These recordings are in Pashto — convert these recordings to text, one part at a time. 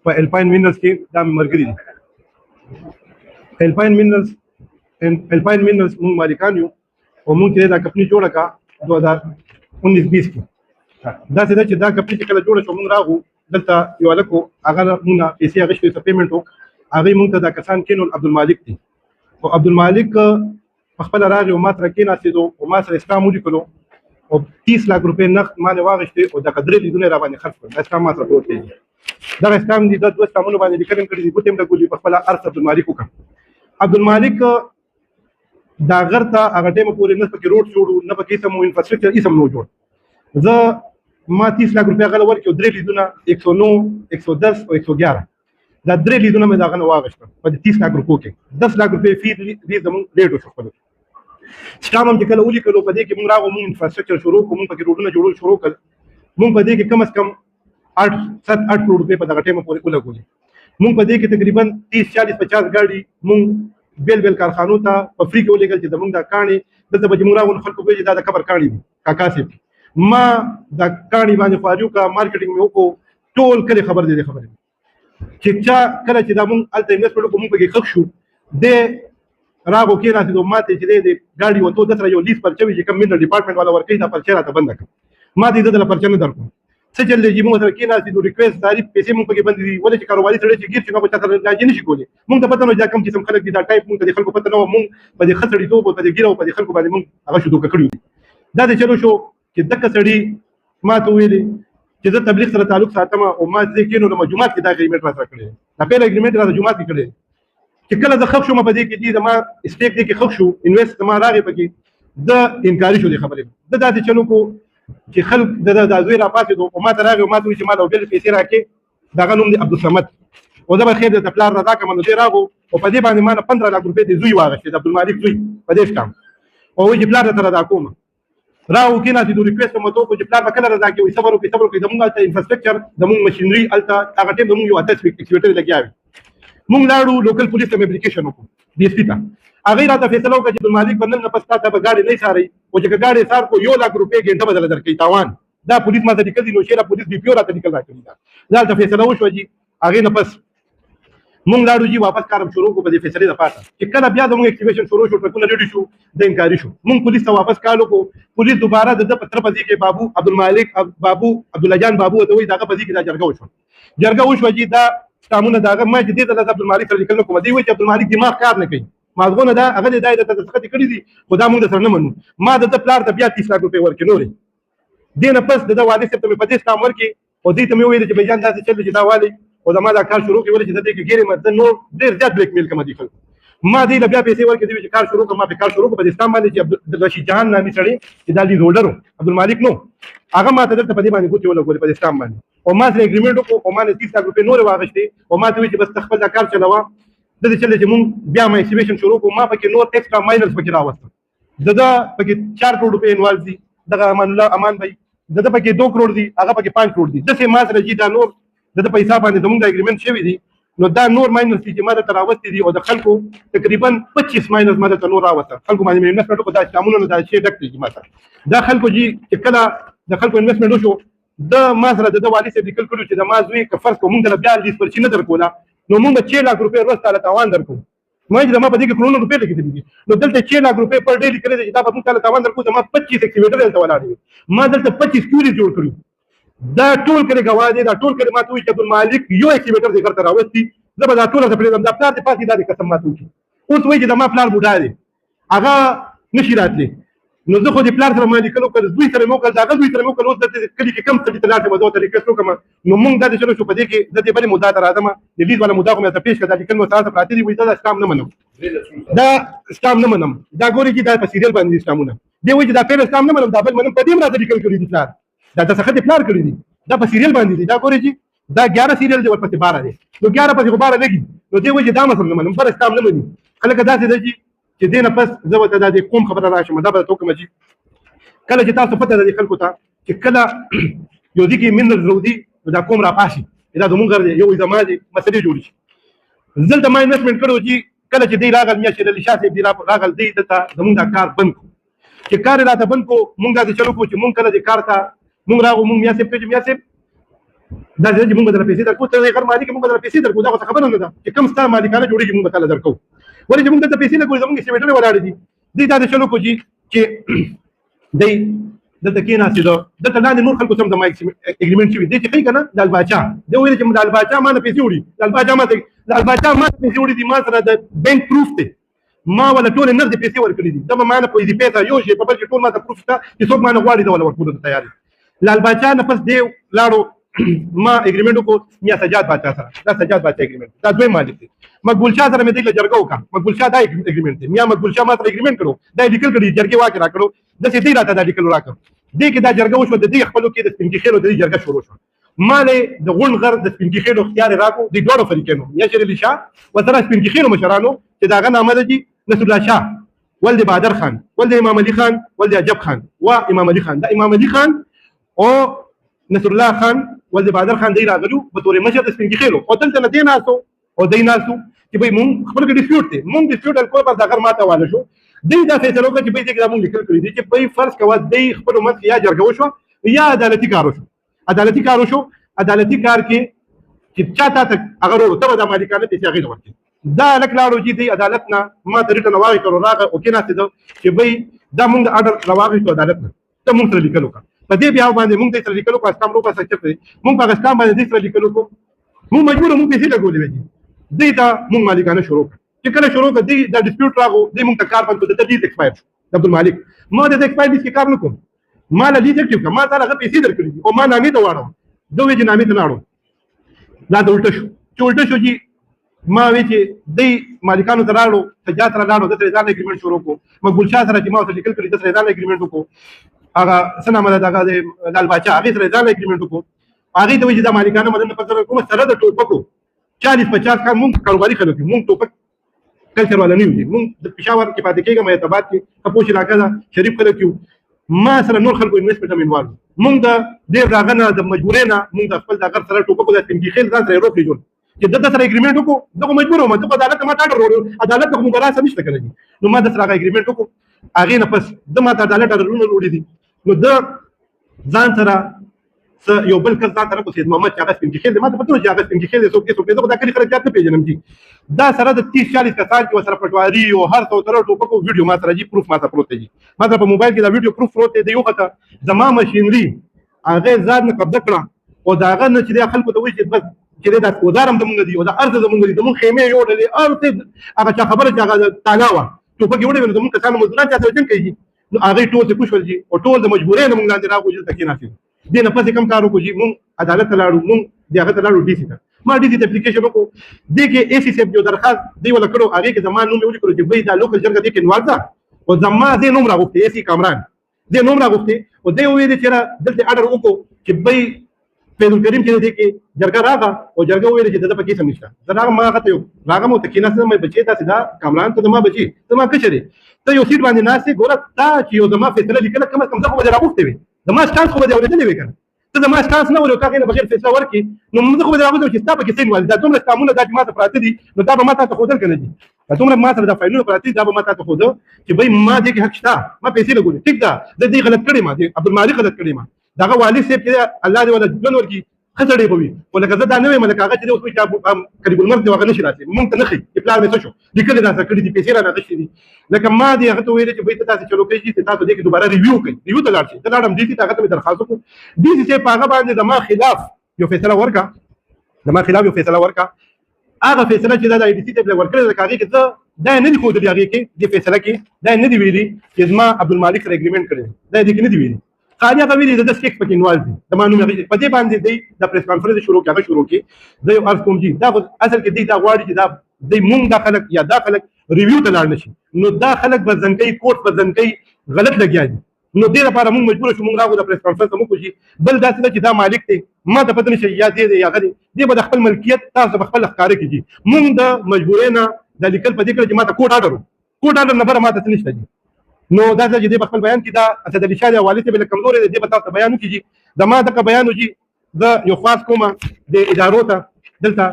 په الپاین مینرز کې دا مرګري دي. الپاین مینرز موږ مالکان یو او موږ چې دا کمپنۍ جوړه کا 2019-20 کې. دا څه ده چې دا کمپنۍ چې کله جوړه شو موږ راغو دلته یو هلکو هغه موږ پیسې اخیستې څه پیمنټ وکړو هغې موږ ته دا کسان کېنول عبدالمالک دي او عبدالمالک په خپله راغی او ما سره کېناستېدو او ما سره اسلام ولیکلو او 30 لک روپۍ نقد ما نه واخیستې او دغه 3 لیدونه را باندې خرڅ کړل. دا اسلام ما سره پروت دی. دغه اسلام دي د 2 اسلامونو باندې لیکل کړي دي ګوتې هم لګولي په خپله ارث عبدالمالک وکړه. عبدالمالک دا غر ته هغه ټیمه پورې نه پکې روډ جوړ نه پکې هېڅ مو انفراسټرکچر هېڅ هم نه جوړ. زه ما 30 لک روپۍ هغه له ورکړي او 3 لیدونه 109 110 او 111 دا 3 لیدونه مې د هغه نه واخیستل په 30 لک روپو کې 10 لک روپۍ فی زموږ لیټ وشو. خپل اسلام هم چې کله ولیکلو په دې کې موږ راغلو موږ انفراسټرکچر شروع کړو موږ پکې روډونه جوړول شروع کړل. موږ په دې کې کم از کم 8 کروڑ روپۍ په دغه ټیمه پورې ولګولې. موږ په دې کې تقریبا 30 40 50 ګاډي موږ بیل کارخانو ته په فری کې ولېږل چې زموږ دا کاڼي دلته به چې موږ راغلو خلکو وایي دا د قبر کاڼي دي کاکا صاحب ما دا کاڼي باندې خواري وکړه مارکیټینګ مې وکړو ټول کلي خبر دی خبرې چې چا کله چې دا موږ هلته انویسټمنټ وکړو موږ پکې ښخ شو دی راغو کېناستېدو ما ته چې دی ګاډي وتو ده سره یو لیست پرچه وي چې کوم منرل ډپارټمنټ والا ورکوي دا پرچه راته بنده کړه. ما ته یې دله پرچه نه درکړو څه چل دی چې موږ سره کېناستېدو ریکویسټ تعریف پیسې موږ پکې بندې دي ولې چې کاروباري سړی چې ګیر شي نو به چا سره لاجې نه شي کولی. موږ ته پته نه دا کوم قسم خلک دي دا ټایپ موږ ته د خلکو پته نه وه. موږ په دې ښه سړیتوب او په دې ګیره او په دې خلکو باندې موږ هغه شو دوکه کړي دي. دا دې چلو شو چې دغه سړي ما ته ویلې چې زه تبلیغ سره تعلق ساتم او ما دې کېنو نو جومات کې دا اګریمنټ را سره کړی دا پیل اګریمنټ را جومات کې کړی چې کله زه خښ شوم په دې کې دي زما اسټیک دې کې خښ شو انویسټ زما راغی پکې د انکاري شو دې خبرې د داسې چلو کو چې خلک د زوی را پاتې او ما ته راغی او ما ته وایي چې ما له بل پیسې راکې دغه نوم دی عبدالصمد او زه به خیر د پلار رضا کوم نو دې راغو او په دې باندې ما نه 15 لک روپۍ د زوی واغېستې د عبدالمالک زوی په دې شکام او وایي چې پلار درته رضا کوم راو کېناستېدو ریکویسټ مې ورته وکړو چې پلار به کله رضا کوي صبر وکړئ زموږ هلته انفراسټرکچر زموږ مشینري هلته هغه ټیم زموږ یو 10 ایکسکیوټر لګیا وي. موږ لاړو لوکل پولیس ته اپلیکیشن وکړو ډي اس پي ته هغې راته فیصله وکړه چې عبدالمالک به نن نه پس تا ته به ګاډي نه څارئ او چې که ګاډي څار کو 1 لک روپۍ ګنټه به درله درکوي تاوان دا پولیس ما ته لیکل دي نو شیره پولیس بي پي او راته لیکل راکړي دا هلته فیصله وشوه جي هغې نه پس موږ لاړو جي واپس کارم شروع کړو په دې فیصلې دپاسه چې کله بیا زموږ اکټیویشن شروع شو ټرکونه ریډي شو د انکاري شو موږ پولیس ته واپس کال وکړو. پولیس دوباره د ده په طرفه ځي کې بابو عبدالمالک بابو عبدالله جان بابو ورته وایي د هغه په ځي کې دا جرګه وشوه جي دا سامونه د هغه ما چې دې ته د عبدالمالک سره لیکل نه کوم دی وایي چې عبدالمالک دماغ کار نه کوي مازغونه دا هغه دې دا درته دستخط کړي دي خو دا موږ درسره نه منو. ما د ده پلار ته بیا 30 لک روپۍ ورکړې نورې دې نه پس د ده والد صاحب ته مې په دې سلام ورکړي او دې ته مې وویل چې بهجان داسې چل دی چې دا والي او زما دا کار شروع کړي ولې چې د دې کې ګیرې زه نور ډېر زیات بلیک میل کوم دي خلکو ما دې له بیا پیسې ورکړې دي چې کار شروع کړم ما پې کار شروع کړم په دې اسلام باندې چې عبدالرشید جهان نامي سړی چې دا لیز هولډر و عبدالمالک نو هغه ما ته دلته په دې باندې ګوتې ولګولې په دې اسلام باندې او ما سره اګریمنټ وکړو او ما نه 30 لک روپۍ نورې واخېستې او ما ته وایي چې بس ته خپل دا کار چلوه داسې چل دی چې مونږ بیا ما ایکسیبیشن شروع کړو ما پکې نور ایکسټرا ماینرز پکې راوستل د ده پکې 4 کروڑ روپۍ انوالو دي دغه امان الله امان بھائی د ده پکې 2 کروڑ دي هغه پکې 5 کروڑ دي داسې ما سره جي دا نور د ده په حساب باندې زموږ د اګریمنټ شوي دي نو دا نور ماینرز دي چې ما درته راوستي دي او د خلکو تقریبا 25 ماینرز ما درته نور راوستل خلکو باندې مې انویسټمنټ وکړو دا اسلامونه نه دا شی ډک دي ما سره دا خلکو جي چې کله د خلکو انویسټمنټ وشو د ما سره د ده والي صاحب لیکل کړي چې د ما زوی که فرض کړو مونږ دله بیا لیست پرچي نه درکوله نو مونږ به 6 لک روپۍ ورځ تاله تاوان درکړو ما چې زما په دې کې کروڑونه روپۍ لګېدلي دي نو دلته 6 لک روپۍ پر ډے لیکلي دي چې دا به مونږ تاله تاوان درکړو زما 25 ایکسیویټر دلته ولاړ دي ما دلته 25 کیوري جوړ کړي دا ټول کړي ګواه دي دا ټول کړي ما ته وایي چې عبدالمالک یو ایکسیویټر دې غرته راوستي زه به دا ټوله ته پرېږدم دا پلار دې پاتې دا دې قسم ما ته وکړي اوس وایي چې زما پلار بوډا دی هغه نشي راتلی نو زه خو دې پلار سره ما لیکل وکړل زوی سره مې وکړل د هغه زوی سره مې وکړل اوس دلته کلي کې کم سړي ته لاړ شم زه ورته ریکویسټ وکړم نو مونږ دا چلو شو په دې کې زه دې بلې مدعا ته راځم د لیز والا مدعا خو مې درته پېښ کړه دا لیکل مې سره پراته دي وایي دا اسلام نه منم دا اسلام نه منم دا ګورې چې دا په سیریل باندې دي اسلامونه دی وایي چې دا پیل اسلام نه منم دا بل منم په دې هم راته لیکل کړي دي پلار دا دستخط یې پلار کړي دي دا په سیریل باندې دي دا ګورې چې دا 11 سیریل دی ورپسې 12 دی نو 11 پسې خو 12 لګي نو دی وایي چې دا مثلا نه منم بل اسلام نه مني خلک داسې دی چې دې نه پس زه ورته دا د قوم خبره راشم دا به درته وکړم چې کله چې تاسو پته لري خلکو ته چې کله یو ځای کې منرل رودي نو دا قوم راپاشي دا زموږ غر دی یو زما دی مسلې جوړې شي دلته ما انویسټمنټ کړی چې کله چې دی راغل میا شیر علي شاه صاحب دی راغل دی دلته زموږ دا کار بند کړو چې کار یې راته بند کړو مونږ داسې چلو کړو چې مونږ کله دې کار ته مونږ راغلو مونږ میا صاحب ته چې میا صاحب دا چې موږ بدل پیسې درکو ته غیر مالي کې موږ بدل پیسې درکو دا خبره نه ده چې کم ستا مالکانه جوړیږي موږ بدل درکو ولې چې موږ دلته پیسې نه کوو زموږ استیمیټر ولاړ دي دوی دا د چلو کو چې دی دلته کېناستې ده دلته لاندې نور خلکو سم د ما اګریمنټ شوي دی چې ښایي که نه لال باچا دی ویل چې لال باچا ما نه پیسې وړي لال باچا ما نه پیسې وړي دي ما سره د بینک پروف دی ما ولا ټول نقد پیسې ورکړي دي دا ما نه په دې پیسې یو شی په بل کې ټول ما ته پروف شته چې څوک ما نه غواړي دا ولا ورکول ته تیار لال باچا نه پس دی لاړو ما اګریمنټ وکړو یا سجاد باچا سره دا سجاد باچا اګریمنټ دا دوی مالک دي مقبول شاه سره مې دغه جرګه وکړه مقبول شاه دا اګریمنټ دی میا مقبول شاه ما سره اګریمنټ کړو دا لیکل کړي جرګه واکه راکړو د څه دی راته دا لیکل راکړو دې کې دا جرګه وشو د دې خپلو کې د سپینکی خیرو د جرګه شروع شو ما له د غون غر د سپینکی خیرو اختیار راکو د دوه فریقونو یا شیر علي شاه و سره سپینکی خیرو مشرانو چې داغه نامه ده چې نصر الله شاه ولد بادر خان ولد امام علي خان ولد عجب خان و امام علي خان دا امام علي خان او نصر الله خان ولد بادر خان دی راغلو په تورې مشر د سپینکی خیرو او دلته نه دی ناسو او دی ناسو چې به مونږ خپل کې ډیسپیوټ دی مونږ ډیسپیوټ الکول پر دغه ماته واله شو دی دا فیصله وکړه چې به دې کې مونږ لیکل کړی دي چې به فرض کوه دی خپل مت یا جرګه وشو یا عدالتي کار وشو عدالتي کار کې چې چاته تک هغه ورو ته د مالکانه پیسې هغه ورکړي دا لک لاړو چې دی عدالت نه ما ته ریټن واغی کړو راغه او کې نه چې به دا مونږ اډر راوغی شو عدالت نه ته مونږ سره لیکلو کا په دې بیا باندې مونږ سره لیکلو کو اسلام روپا سره چپه مونږ پاکستان باندې سره لیکلو کو مونږ مجبور مونږ پیسې لګولې وې دی دا مونږ مالکانه شروع چې کله شروع کړ دی دا ډیسپیوټ راغو دی مونږ ته کار باندې د تدریس ایکسپایر عبد المالک ما د ایکسپایر لیست کې کار نه کوم ما له لیست کې ما ته هغه پیسې درکړي او ما نامې ته واړو دوی چې نامې ته لاړو دا د الټه شو چې ما وی چې دی مالکانو ته راړو سجاد سره لاړو د سره ځان اګریمنټ شروع کو مقبول شاه سره چې ما سره لیکل کړی د سره ځان اګریمنټ وکړو هغه سنامه دغه د لال باچا هغه سره ځان اګریمنټ وکړو هغه ته وی چې د مالکانو مدن په سره کوم سره د ټوپکو 40-50 کال مونږ کاروباري خلک مونږ ټوپک کلچر والا نه یو مونږ د پېښور کې پاتې کېږم اعتبار کې خپوش علاقه ده شریف خلک یو ما سره نور خلکو انویسټمنټ هم انوالو مونږ د ډېر راغنه د مجبورینه مونږ د خپل دغه سره ټوپکو د سپینکی خیل ځان سره روکې جوړ چې دغه سره اګریمنټ وکړو دغه مجبور وم ته عدالت ما ټاډر وروړو عدالت ته موږ راځه نشته کړی نو ما د سره اګریمنټ وکړو هغه نه پس د ما ته عدالت ټاډرونه وروړي دي نو د ځان سره یو بل کس ځان سره کو سید محمد هغه سپینکی خیل ما ته پته چې هغه سپینکی خیل څوک دغه د کلی خلک جات نه پیژنم چې دا سره د 30-40 کسان چې سره پټواري او هر څو تر ټوپکو ویډیو ما سره جی پروف ما ته پروت دی ما ته په موبایل کې دا ویډیو پروف پروت دی یو خطا زما ماشينري هغه ځان نه قبضه کړه او دا هغه نه چې خلکو ته وایي چې بس چې دا ودارم د مونږ دی او دا ارزه د مونږ دی د مونږ خیمه یو ډلې ارزه هغه چا خبره چې هغه تعالی وا ټوپک یو ډول د مونږ کسانو مزدوران چاته وجن کوي نو هغه ټول څه کوشول دي او ټول د مجبورین مونږ لاندې راغوجل تکې ناشې دې نه پسې کم کارو کوي مونږ عدالت لاړو مونږ دغه ته لاړو ډي سي ته ما ډي سي ته اپلیکیشن وکړو دې کې اي سي سي یو درخواست دی ولا کړو هغه کې زما نوم ولیکلو چې به دا لوکل جرګه دې کې انوالدا او زما دې نوم راغوښتي اي سي کامران دې نوم راغوښتي او دې وې دې چې دلته اډر وکړو چې به فیض الکریم چې دې کې جرګه راغه او جرګه وې چې دغه پکې سم نشته زه ما هغه ته یو راغم او تکینه سم مې بچی دا سیدا کامران ته ما بچی ته ما کچري ته یو سیټ باندې ناسې ګوره تا چې یو زما فیصله لیکله کم کم څه خو به راغوښتي وي زما سټانس خو به اورېدلې وي کنه ته زما سټانس نه ورو کاغې نه بغیر فیصله ورکړي نو موږ خو به راغوښتو چې تاسو کې سین ول دا دومره قانون دا چې ما ته پراته دي نو دا به ما ته خودل کنه دي دا دومره ما سره د فایلونو پراته دا به ما ته خودو چې به ما دې کې حق شته ما پیسې لګولې ټیک ده د دې غلط کړی ما دې عبد المالک غلط کړی ما داغه والد صاحب چې الله دې ولا جن ورکی خسرې بوي ولکه زه دا نه وایم لکه هغه چې اوس چې قریب المرګ دی هغه نشي راځي مونږ ته نه خي پلان مې څه شو لیکل دا کړی دي پیسې را نغښتې دي لکه ما دې هغه ته ویل چې به تاسو چلو کوي چې تاسو دې کې دوباره ریویو کوي ریویو ته لاړ شي ته لاړم دې ته هغه ته درخواست وکړو دې چې په هغه باندې زما خلاف یو فیصله ورکا هغه فیصله چې دا د ډي سي ته ورکړل لکه هغه کې دا نه دی خو د هغه کې دې فیصله کې دا نه دی ویلي چې زما عبد المالک اګریمنټ کړی دا دې کې نه دی ویلي خالي هغه ویلي د سکیک پکې انوالو دي د مانو مې په دې باندې دی د پریس کانفرنس شروع کې د یو ارز کوم جی دا اصل کې دی دا غواړي چې دا د مونږ داخلك یا داخلك ریویو ته لاړ نشي نو داخلك بزنګي کوټ بزنګي غلط لګیا دي نو دې لپاره مونږ مجبور شو مونږ راغو د پریس کانفرنس مو کوجی بل داسې چې دا مالک دی ما ته پته نشي یا دې یا غدي دې به خپل ملکیت تاسو خپل ښکارې کیږي مونږ د مجبورینه د لیکل په دې کې چې ما ته کوټ آرډر نه بره ما ته نشته دي نو دا چې دې خپل بیان کې دا اسد علي شاه حواله ته بل کمزور دي دې به تاسو بیان کیږي د ما د بیان وږي د یو خاص کومه د ادارو ته دلته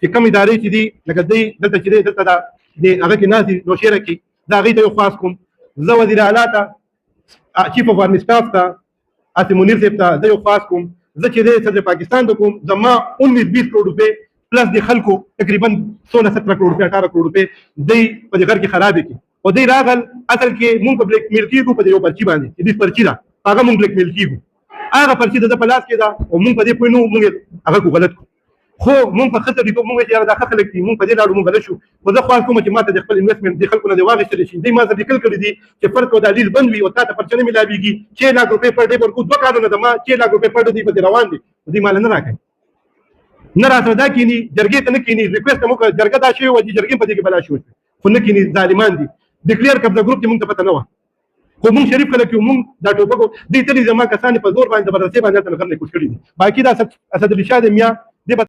چې کوم ادارې چې دي لکه دې دلته چې دلته دا د هغه کې نازي نو شیره کې دا غي ته یو خاص کوم زه وزیر اعلی ته چیف اف ارمی سټاف ته اته منیر صاحب ته یو خاص کوم زه چې د صدر پاکستان د کوم زما 19-20 کروڑ روپے پلس د خلکو تقریبا 16-17 کروڑ روپے 18 کروڑ روپے دی په دې غر کې خراب کی او دی راغل اصل کې مونږ په بلیک میل کیږو په یو پرچی باندې چې دې پرچی دا هغه مونږ بلیک میل کیږو هغه پرچی د پلاس کې دا او مونږ په دې پوینو مونږ هغه کو غلط خو مونږ په خطر دي مونږ چې دا خلک دي مونږ په دې لاړو مونږ غلط شو خو زه خو کوم چې ماته د خپل انویسټمنت د خلکو نه دی واغستل شي دی ما سره لیکل کړی دي چې فرق او دلیل بند وي او تاسو پرچنه ملاويږي 6 لک روپے پر ډے ورکو دوه کارونه د ما 6 لک روپے پر ډے په روان دي دې مال نه راکړي نه راځه دا کینی جرګې ته نه کینی ریکوست مو کړ جرګه دا شی و چې جرګې په دې کې بلا شو خو نه کینی ظالمان دي ډیکلیئر قبضه ګروپ ته مونږ ته پته نه و خو مونږ شریف کله کې مونږ دا ټوپکو دې تلې زما کسان په زور باندې برسه باندې تل غرنه کوشش کړی باقي دا اسد الرشاد میا